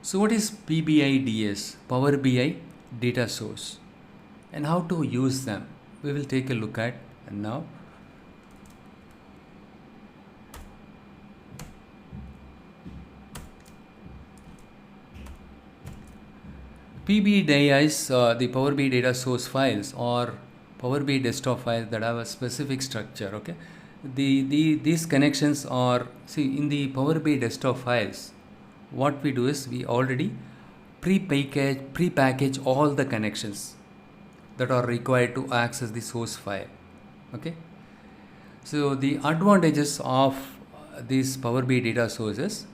So what is PBIDS, Power BI data source, and how to use them? We will take a look at now. PBDIS, the Power BI data source files or Power BI desktop files that have a specific structure. Okay, these connections are, see, in the Power BI desktop files, what we do is we already pre-package all the connections that are required to access the source file. Okay, so the advantages of these Power BI data sources,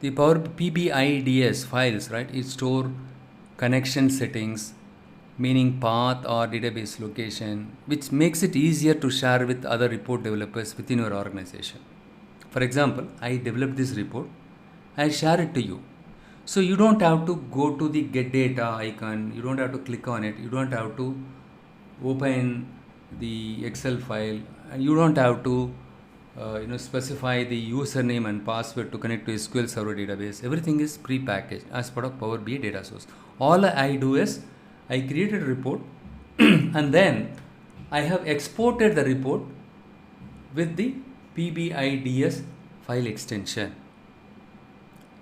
the Power Pbids files, right? It store connection settings, meaning path or database location, which makes it easier to share with other report developers within your organization. For example, I developed this report, I share it to you. So you don't have to go to the get data icon, you don't have to click on it, you don't have to open the Excel file, and you don't have to specify the username and password to connect to SQL Server database. Everything is pre-packaged as part of Power BI data source. All I do is I created a report and then I have exported the report with the PBIDS file extension.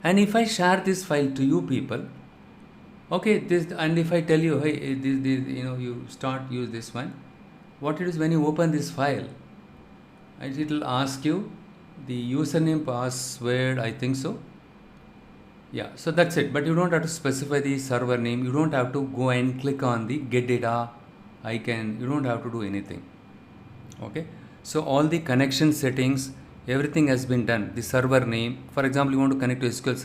And if I share this file to you people, okay, this, and if I tell you, hey, this you use this one, what it is when you open this file, it will ask you the username, password, I think so. Yeah, so that's it. But you don't have to specify the server name. You don't have to go and click on the get data icon. You don't have to do anything. Okay, so all the connection settings, everything has been done. The server name, for example, you want to connect to SQL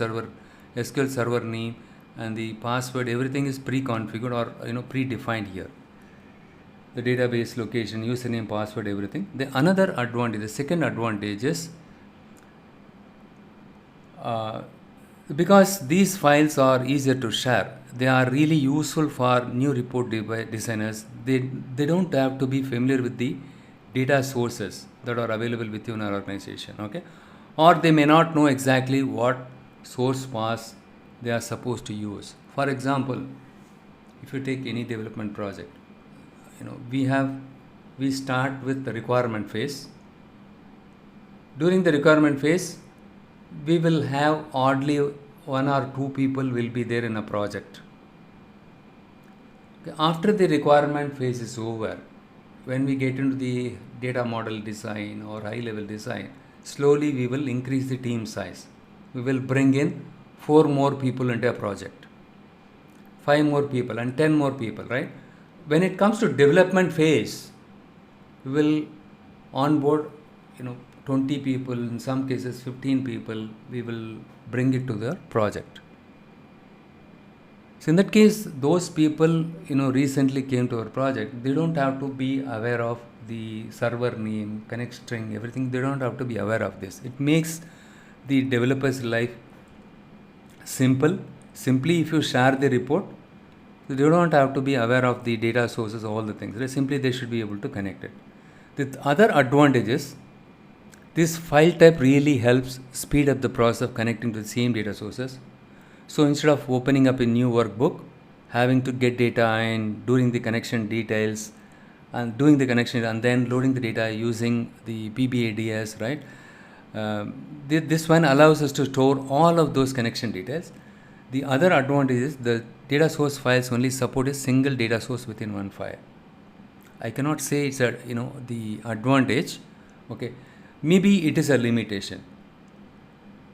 server name and the password, everything is pre-configured or predefined here. The database location, username, password, everything. The another advantage, the second advantage is because these files are easier to share, they are really useful for new report designers. They don't have to be familiar with the data sources that are available within our organization. Okay, or they may not know exactly what source paths they are supposed to use. For example, if you take any development project, we start with the requirement phase. During the requirement phase, we will have oddly 1 or 2 people will be there in a project. Okay. After the requirement phase is over, when we get into the data model design or high level design, slowly we will increase the team size. We will bring in 4 more people into a project, 5 more people and 10 more people, right? When it comes to development phase, we will onboard 20 people, in some cases 15 people, we will bring it to the project. So in that case, those people recently came to our project, they don't have to be aware of the server name, connect string, everything. They don't have to be aware of this. It makes the developer's life simple. Simply if you share the report, they don't have to be aware of the data sources, all the things. Simply they should be able to connect it. The other advantage is, this file type really helps speed up the process of connecting to the same data sources. So instead of opening up a new workbook, having to get data and doing the connection details and doing the connection and then loading the data using the PBDIS, right? This one allows us to store all of those connection details. The other advantage is the data source files only support a single data source within one file. I cannot say it's the advantage. Okay, maybe it is a limitation.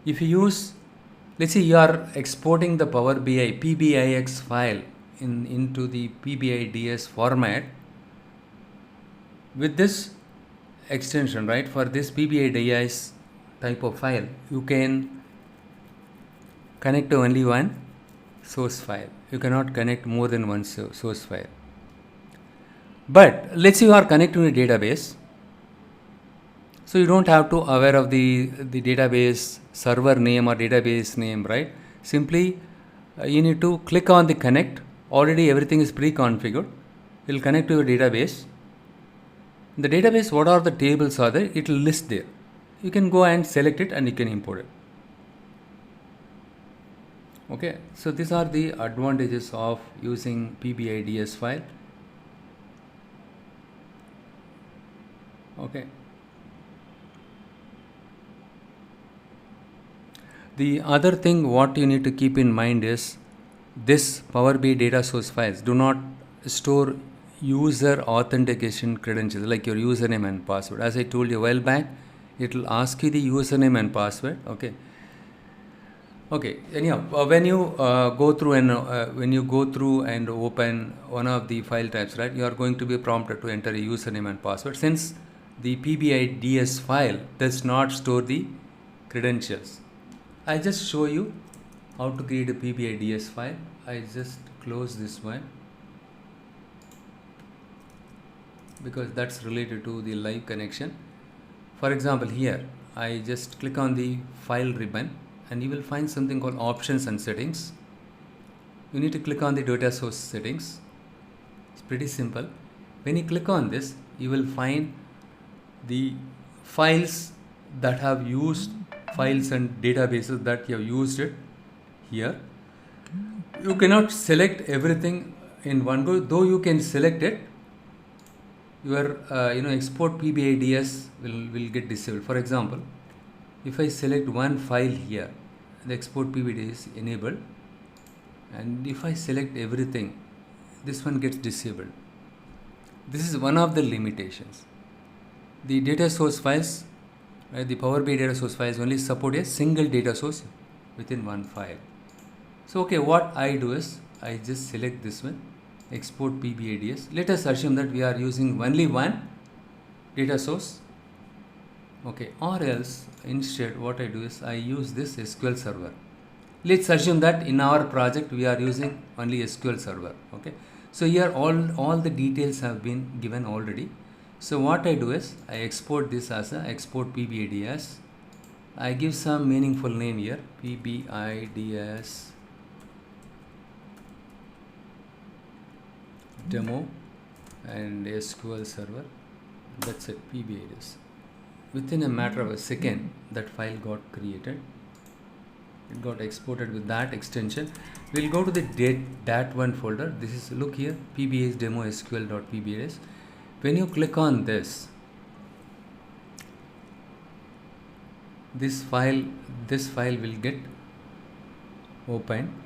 If you use, let's say you are exporting the Power BI PBIX file into the PBIDS format with this extension, right? For this PBIDS type of file, you can connect to only one source file. You cannot connect more than one source file. But let's say you are connecting to a database, so you don't have to aware of the database server name or database name, right? Simply you need to click on the connect. Already everything is pre-configured. It will connect to your database. In the database, what are the tables are there? It will list there. You can go and select it and you can import it. Okay, so these are the advantages of using Pbi Ds file. Okay. The other thing what you need to keep in mind is this Power BI data source files do not store user authentication credentials like your username and password. As I told you a while back, it will ask you the username and password. Okay. Anyhow, when you go through and open one of the file types, right, you are going to be prompted to enter a username and password. Since the Pbi Ds file does not store the credentials, I'll just show you how to create a Pbi Ds file. I just close this one because that's related to the live connection. For example, here I just click on the file ribbon and you will find something called options and settings. You need to click on the data source settings. It's pretty simple. When you click on this, you will find the files that have used files and databases that you have used it here. You cannot select everything in one go, though you can select it. Your export PBDIS will get disabled. For example, if I select one file here, the export PBDIS is enabled, and if I select everything, this one gets disabled. This is one of the limitations. The data source files, right, the Power BI data source files only support a single data source within one file. So okay, what I do is I just select this one, export PBDIS. Let us assume that we are using only one data source. Okay, or else instead what I do is I use this SQL server. Let's assume that in our project we are using only SQL server. Okay, so here all the details have been given already. So what I do is I export this as a export PBDIS. I give some meaningful name here, PBIDS demo and SQL server. That's it, PBDIS. Within a matter of a second, that file got created. It got exported with that extension. We'll go to the dat1 folder. This is, look here, PBS demo SQL.pbds. When you click on this file will get opened.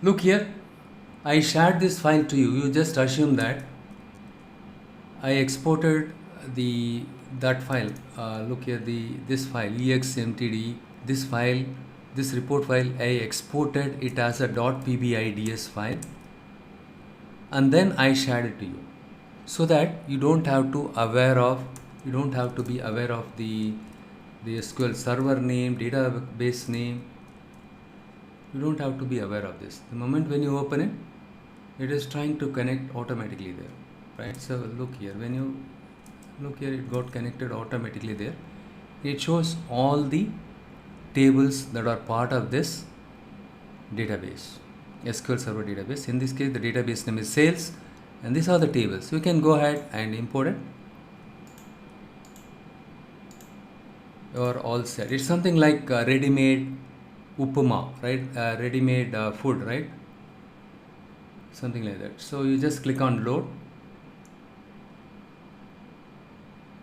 Look here, I shared this file to you. You just assume that I exported that file. Look here, this file exmtd. This report file, I exported it as a .pbids file, and then I shared it to you, so that you don't have to be aware of the SQL server name, database name. You don't have to be aware of this. The moment when you open it, it is trying to connect automatically there, right? So look here, when you look here, it got connected automatically there. It shows all the tables that are part of this database, SQL Server database. In this case, the database name is sales, and these are the tables. You can go ahead and import it. You're all set. It's something like ready-made upama, right? Ready-made food, right? Something like that. So you just click on load.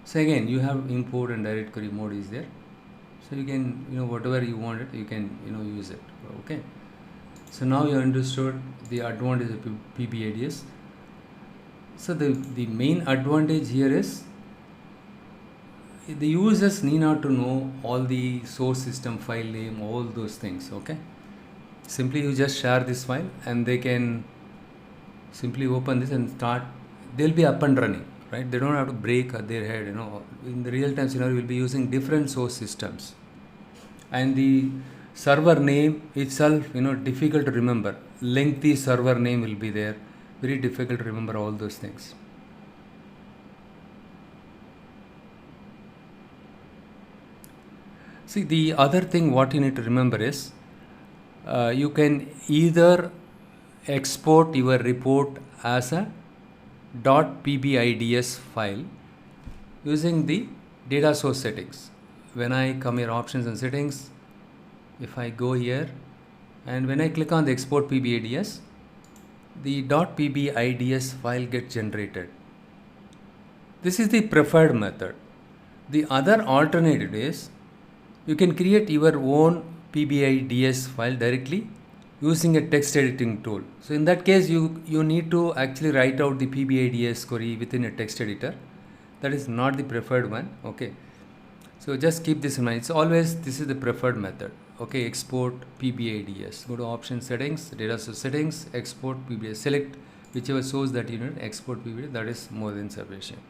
So again, you have import and direct query mode is there. So you can, whatever you want it, you can, use it. Okay. So now you understood the advantage of PBDIS. So the main advantage here is the users need not to know all the source system file name, all those things. Okay. Simply you just share this file and they can simply open this and start. They'll be up and running, right? They don't have to break their head. In the real time scenario, we'll be using different source systems, and the server name itself, difficult to remember. Lengthy server name will be there. Very difficult to remember all those things. See, the other thing what you need to remember is you can either export your report as a .pbids file using the data source settings. When I come here, options and settings, if I go here and when I click on the export PBDIS, the .pbids file gets generated. This is the preferred method. The other alternative is you can create your own PBDIS file directly using a text editing tool. So in that case, you need to actually write out the PBDIS query within a text editor. That is not the preferred one. Okay. So just keep this in mind. It's always, this is the preferred method. Okay, export PBDIS. Go to option settings, data source settings, export PBDIS. Select whichever source that you need, export PBDIS. That is more than sufficient.